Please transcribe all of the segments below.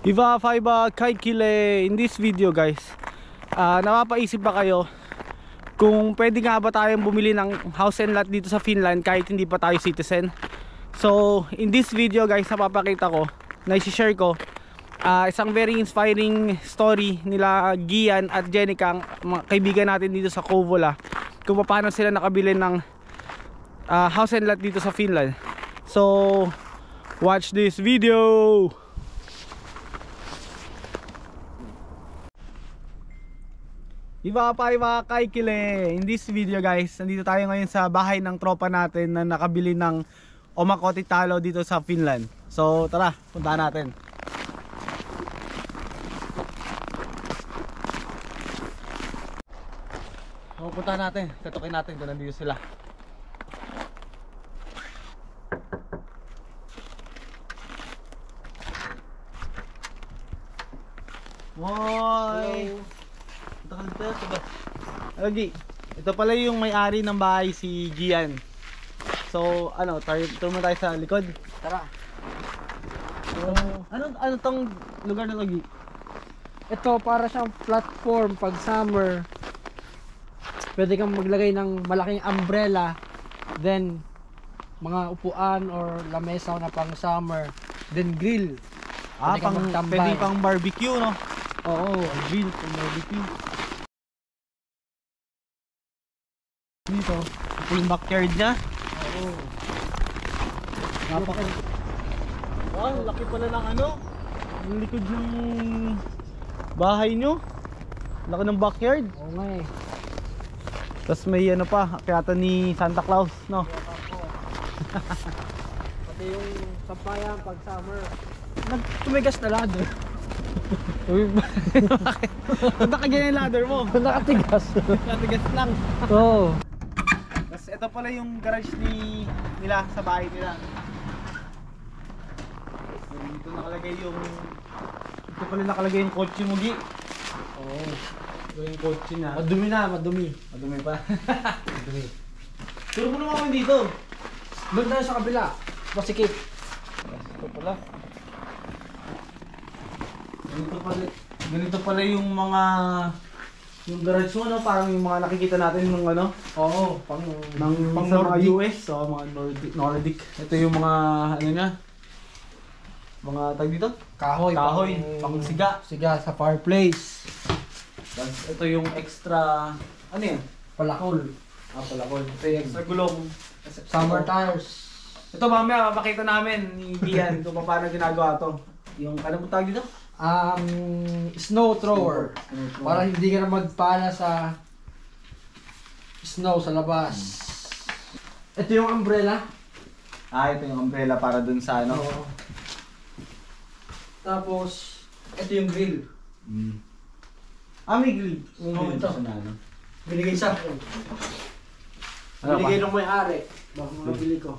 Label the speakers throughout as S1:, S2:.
S1: Iva Faiba Kaikile. In this video guys, napapaisip ba kayo kung pwede nga ba tayong bumili ng house and lot dito sa Finland kahit hindi pa tayo citizen? So in this video guys, napapakita ko, na-share ko isang very inspiring story nila Gian at Jenica, mga kaibigan natin dito sa Kouvola, kung paano sila nakabili ng house and lot dito sa Finland. So watch this video. Iba pa iba kay Kile. In this video guys, nandito tayo ngayon sa bahay ng tropa natin na nakabili ng Omakoti Talo dito sa Finland. So tara, puntahan natin. Puntahan natin, katukin natin kung nandito sila. Hoy! Lagi, ito pala yung may-ari ng bahay, si Gian. So, ano, tour mo tayo sa likod.
S2: Tara.
S1: So, ano tong lugar na lagi?
S2: Ito para siyang platform pag summer. Pwede kang maglagay ng malaking umbrella, then mga upuan or lamesa na pang summer, then grill.
S1: Pwede pang barbecue, no?
S2: Oo,
S1: Grill pang barbecue. Dito, ito yung backyard niya.
S2: oo.
S1: Wow, laki pala ng ano, yung likod ng bahay nyo. Laki ng backyard.
S2: Oo nga eh.
S1: Tapos may ano pa, akyatan ni Santa Claus, no?
S2: Pati yung sampayan pag summer. Tumigas na ladder.
S1: Uy, bakit? Ba't nakaganyan yung ladder mo?
S2: Nakatigas.
S1: Nakatigas lang.
S2: Oo.
S1: Tapos ito pala yung garage nila sa bahay nila. So, dito nakalagay dito pala nakalagay yung kotse mo, Gi.
S2: Oo.
S1: Ito yung kotse na.
S2: Madumi na, madumi.
S1: Madumi pa.
S2: Madumi.
S1: Turo mo naman kami dito.
S2: Doon tayo sa kabila. Masikip.
S1: Ito pala. Ganito pala yung mga garage mo, no? Parang yung mga nakikita natin ng ano,
S2: Oo,
S1: pang
S2: pang
S1: sa mga
S2: Nordic.
S1: US, so mga Nordic. Ito yung mga ano niya, mga tag dito,
S2: Kahoy.
S1: pang siga.
S2: Siga sa fireplace.
S1: Tapos ito yung extra, ano yan?
S2: Palakol.
S1: Palakol. Ito yung extra gulong.
S2: Summer tires.
S1: Ito mamaya mapakita namin ni Gian kung paano ginagawa to. Yung ano mo tawag dito?
S2: Snow thrower.
S1: Snow.
S2: Para hindi ka na magpala sa snow sa labas. Ito yung umbrella.
S1: Ito yung umbrella para dun sa ano.
S2: Oo. Tapos, ito yung grill.
S1: May grill.
S2: Oo, ito.
S1: Sa ano.
S2: Binigay sa akin.
S1: Ano
S2: Binigay
S1: pa?
S2: ng may-ari. Baka mabili ko.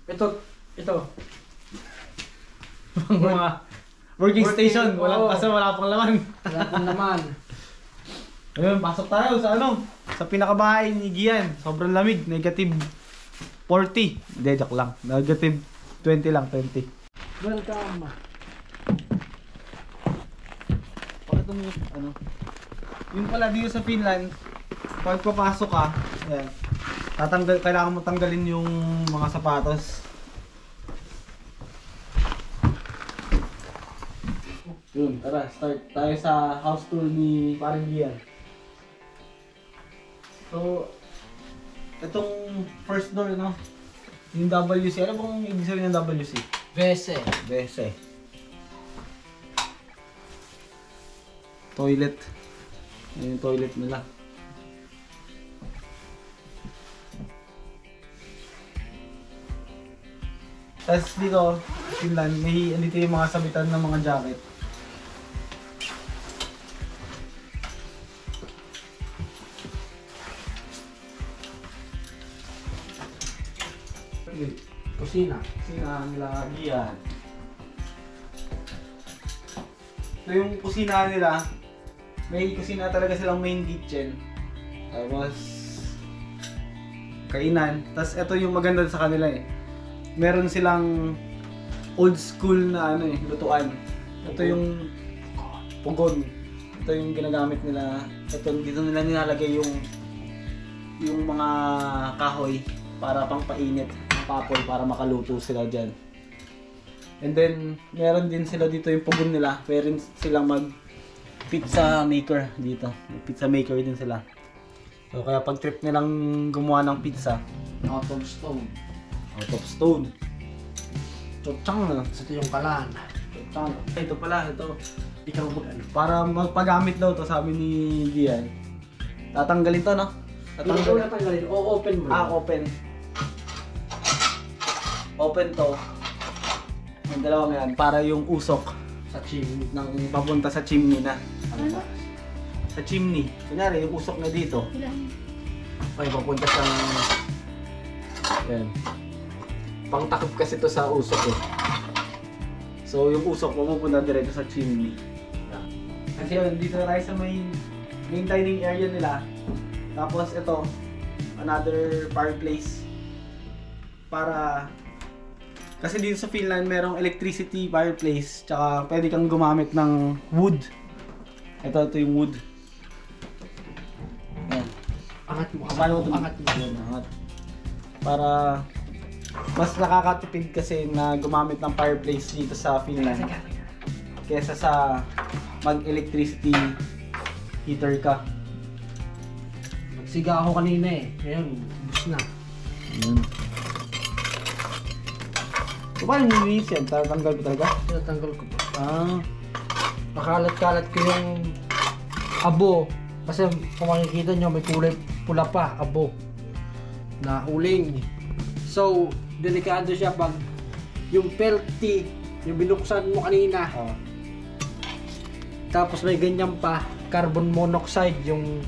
S2: Ito.
S1: Mga working station,
S2: oo.
S1: wala pang laman.
S2: Wala pang naman.
S1: Ayun, pasok tayo sa ano, sa pinakabahay ni Gian. Sobrang lamig, negative 40. Hindi, joke lang. Negative 20 lang, 20.
S2: Welcome.
S1: Bakit mo, ano? Yung pala dito sa Finland, pag papasok ka, ayan, kailangan mo tanggalin yung mga sapatos. Yun, tara, start tayo sa house tour ni Parang Gian. So, itong first door, no? Yung WC, ano bang ibig sabihin ng WC?
S2: Vese.
S1: Bese. Toilet. Yan yung toilet nila. Tapos dito, Finland, dito yung mga sabitan ng mga jacket.
S2: Kusina.
S1: Kusina nila Gian. So yung kusina nila, may kusina talaga silang main kitchen. Tapos kainan. Tapos ito yung maganda sa kanila eh. Meron silang old school na ano eh, lutuan. Ito yung pugon. Ito yung ginagamit nila. Ito, dito nila nilalagay yung mga kahoy para pang painit ng papol para makaluto sila dyan. And then, meron din sila dito yung pugon nila. Meron silang pizza maker dito. Pizza maker din sila. So, kaya pag trip nilang gumawa ng pizza,
S2: Out of stone.
S1: out of stone. Chochang na.
S2: Ito yung kalan.
S1: Chochang. Ito pala, ito.
S2: Ikaw mag-ano?
S1: Para magpagamit daw to, sabi ni Dian. Tatanggalin to, no?
S2: Hindi ko natanggalin. O open mo.
S1: Open. Open to. Yung dalawang yan, para yung usok
S2: Sa chimney.
S1: ng papunta sa chimney na.
S3: Ano?
S1: Sa chimney. Kunyari, yung usok na dito.
S3: Ilan?
S1: Ay, papunta siyang... Yan. Pangtakip kasi to sa usok eh. So, yung usok pupunta diretso sa chimney. Yan. Kasi yun, dito na tayo sa main dining area nila. Tapos ito, another fireplace. Para... Kasi dito sa Finland, merong electricity fireplace. Tsaka pwede kang gumamit ng wood. Ito yung wood. Yan.
S2: Angat mo.
S1: Paano ito?
S2: Angat mo.
S1: Yun, angat. Para mas nakakatipid kasi na gumamit ng fireplace dito sa Finland. Kesa sa mag-electricity heater ka.
S2: Nagsiga ako kanina eh. Ngayon, bus na.
S1: Yun. So, paano nilinis yan? Tatanggal ko talaga?
S2: Tinatanggal ko po.
S1: Ah,
S2: Nakalat-kalat ko yung abo. Kasi kung makikita nyo, may kulay pula pa, abo. Na uling. So, delikado siya pag yung pelty, yung binuksan mo kanina.
S1: oh.
S2: Tapos may ganyan pa, carbon monoxide, yung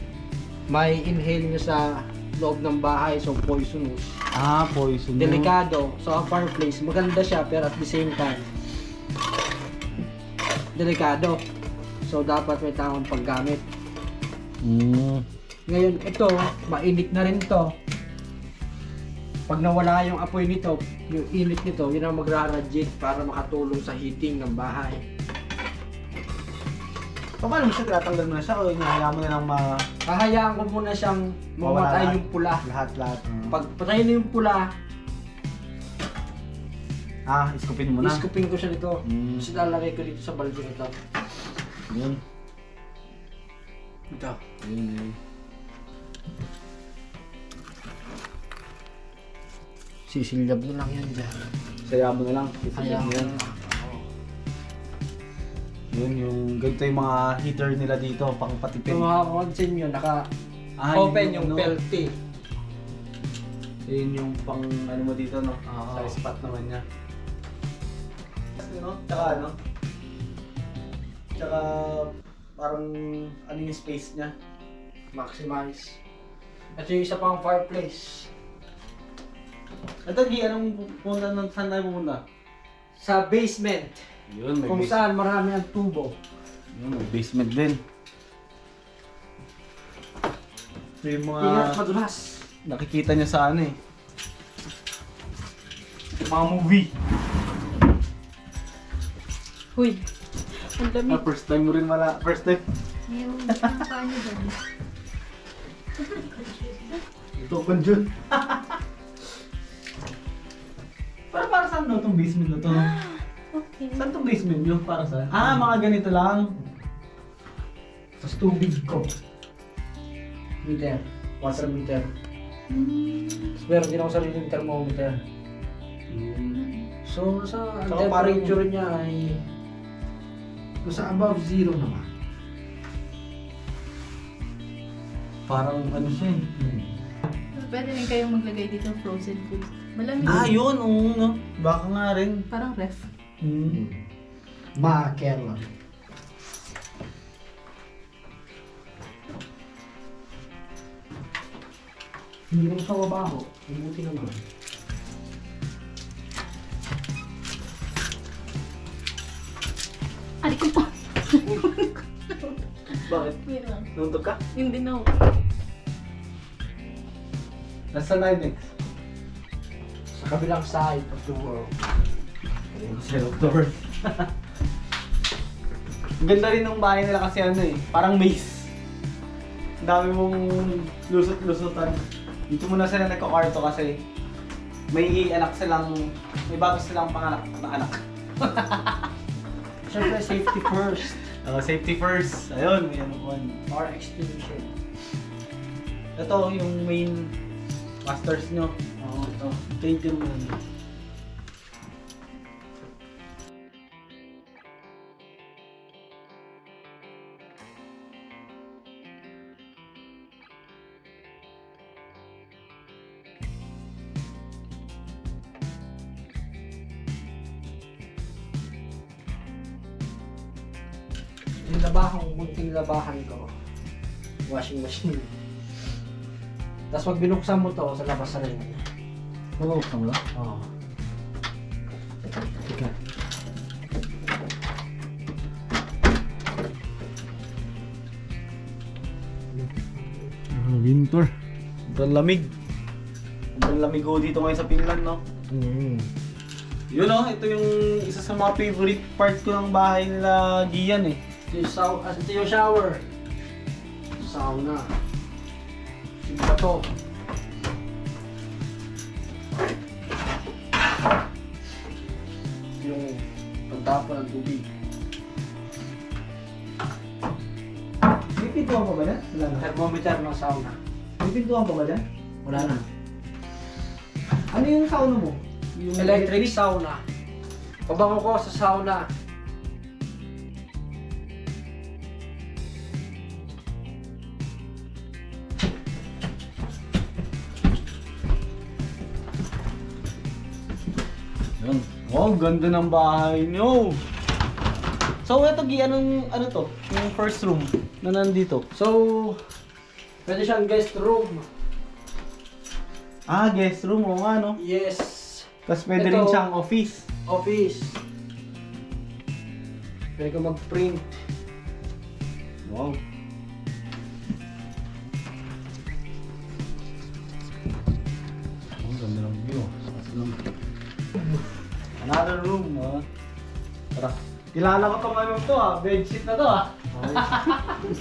S2: may inhale nyo sa loob ng bahay, so poisonous.
S1: Ah, poison.
S2: Delikado. So, ang fireplace, maganda siya, pero at the same time, delikado. So, dapat may tamang paggamit.
S1: Mm.
S2: Ngayon, ito, mainit na rin to. Pag nawala yung apoy nito, yung init nito, yun ang magra-radiate para makatulong sa heating ng bahay.
S1: Paano mo siya tinatanggal mo na siya o hinahayaan mo na lang
S2: Hahayaan ko muna siyang
S1: Mawala
S2: mamatay
S1: lahat.
S2: yung pula.
S1: lahat?
S2: Pag patay na yung pula,
S1: Iskupin mo na.
S2: iskupin ko siya nito.
S1: Mm.
S2: Tapos lalagay ko dito sa balde nito.
S1: Yun.
S2: Ito.
S1: Yun.
S2: Sisilyab na lang yan dyan.
S1: Saya mo na lang.
S2: Hayaan mo
S1: Yun.
S2: na lang.
S1: Yun, yung ganito yung mga heater nila dito, pang patipid.
S2: Kung makakonsin nyo, naka-open yung
S1: ano,
S2: pelty.
S1: Yun yung pang ano mo dito, no?
S2: Oo.
S1: Sa spot naman niya. No? Tsaka ano? Tsaka parang ano yung space niya.
S2: Maximize. Ito yung isa pang fireplace.
S1: Ito, Gi, anong pumunta ng saan tayo pumunta?
S2: Sa basement.
S1: Yun,
S2: Kung saan marami ang tubo.
S1: Yun, may basement din. Ito yung mga
S2: Ingat madulas.
S1: nakikita niya sa ano eh. Mga movie.
S3: Huy, ang dami.
S1: First time mo rin first time.
S3: Yung paano doon?
S1: Ito ko dyan. para saan daw itong basement na to?
S3: Okay.
S1: Saan itong basement nyo? Para saan? Mga ganito lang.
S2: Tapos tubig ko. Meter. Water meter. Pero hindi ako sariling thermometer. So, sa ang
S1: Saka parang-
S2: temperature niya ay nasa above zero naman.
S1: Parang ano siya eh.
S3: Pwede rin kayong maglagay dito ng frozen food. Malamig.
S1: Yun, oo, no. Baka nga rin.
S3: Parang ref.
S2: Ma-Kerlon. Hindi naman sa mabaho. Mabuti naman.
S3: Ari ko pa.
S1: Bakit?
S3: Wait lang.
S1: Nuntok ka?
S3: Yung dinaw.
S1: Nasaan tayo next?
S2: Sa kabilang side of the world.
S1: Zero door. Ang ganda rin ng bahay nila kasi ano eh, parang maze. Ang dami mong lusot-lusutan. Dito muna sila nagkakwarto kasi may bago silang panganak na anak.
S2: Siyempre, safety first.
S1: Safety first. Ayun, may ano po.
S2: Or extinction.
S1: Ito yung main masters nyo.
S2: Oo, ito.
S1: Ito yung
S2: Yung labahan, munting labahan ko. Washing machine. Tapos pag binuksan mo to, sa labas na rin.
S1: Mabuksan mo lang?
S2: Oo. Teka.
S1: Winter. Ang lamig. Ang lamig ko dito ngayon sa Finland, no? Yun, no? Ito yung isa sa mga favorite part ko ng bahay nila Gian, eh.
S2: Ito yung shower. Sauna. Yung bato. Yung pagtapon ng tubig.
S1: May pintuan pa ba dyan? Wala na.
S2: Thermometer ng sauna.
S1: May pintuan pa ba dyan?
S2: Wala na.
S1: Ano yung sauna mo? Yung
S2: Electric sauna. Pabango ko sa sauna.
S1: Yun. Oh, ganda ng bahay nyo. So, ito, ano to? Yung first room na nandito.
S2: So, pwede siyang guest room.
S1: Ah, guest room. O nga, no?
S2: Yes.
S1: Tapos pwede
S2: Ito,
S1: rin siyang office.
S2: Office. Pwede ka mag-print.
S1: Wow. Ang ganda ng view. Another room, ha? Tara. Kilala ko tong ano to, ha? Bedsheet na to, ha?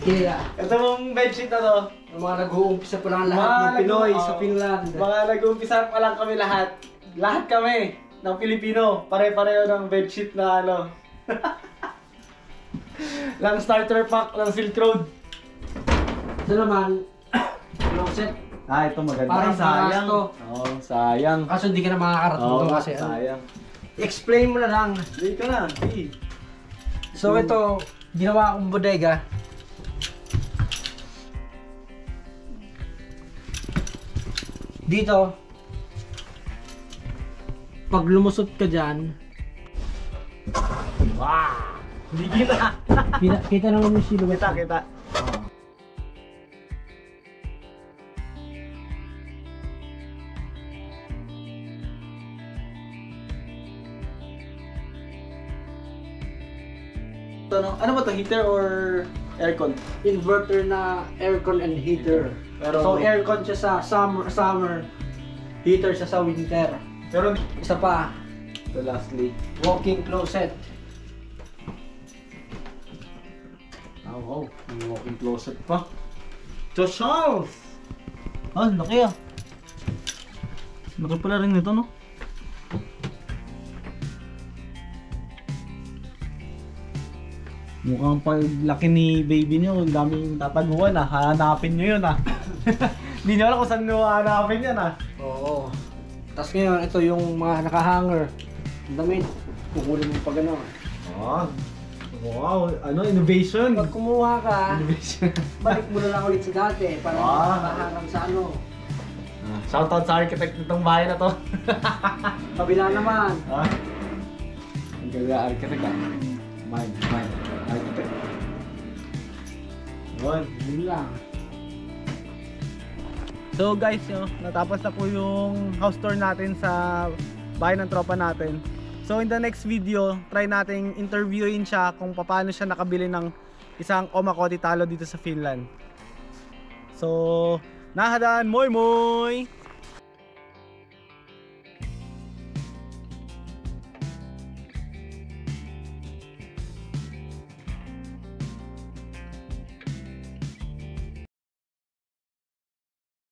S2: Kaya,
S1: Ito mong bedsheet na to.
S2: yung mga nag-uumpisa pa lang lahat
S1: Mga
S2: ng Pinoy
S1: nag-
S2: sa
S1: oh,
S2: Finland.
S1: Mga nag-uumpisa pa lang kami lahat. Lahat kami ng Pilipino. Pare-pareho ng bedsheet na ano. Lang starter pack ng Silk Road.
S2: Ito naman, closet.
S1: Ah, ito maganda.
S2: Parang
S1: Ay, sayang.
S2: paras to.
S1: Oo, sayang.
S2: Kaso hindi ka na makakarating
S1: Oo,
S2: to kasi.
S1: sayang.
S2: Explain mo na lang.
S1: Hindi ka na. Hey.
S2: So ito, ginawa akong bodega. Dito, pag lumusot ka dyan,
S1: Wow! Hindi kita.
S2: kita naman yung silhouette.
S1: Kita. Ano ba to? Heater or aircon?
S2: Inverter na aircon and heater.
S1: Pero-
S2: So aircon siya sa summer, heater siya sa winter.
S1: Pero
S2: Isa pa,
S1: so lastly.
S2: walking closet.
S1: Oh, wow. May walk-in closet pa. So Charles! Ah, laki ah. Laki pala rin nito, no? Mukhang paglaki ni baby niyo, ang daming tataguan ah. Hanapin niyo yun ah. Hindi niyo alam kung saan niyo hanapin yan ah.
S2: Oo. Tapos ngayon, ito yung mga naka-hanger. Ang damit. Kukunin mo pa gano'n.
S1: Ah, wow, ano, innovation.
S2: Pag kumuha ka,
S1: Innovation.
S2: balik mo na lang ulit sa dati para
S1: Ah.
S2: makaharang sa ano.
S1: Shoutout sa architect nitong bahay na to.
S2: Kabila naman.
S1: Ah, ang ganda architect ah. Mine, architect. Yun.
S2: Yun lang.
S1: So guys, natapos na po yung house tour natin sa bahay ng tropa natin. So in the next video, try nating interviewin siya kung paano siya nakabili ng isang Omakotitalo dito sa Finland. So, nahadaan, moy moy!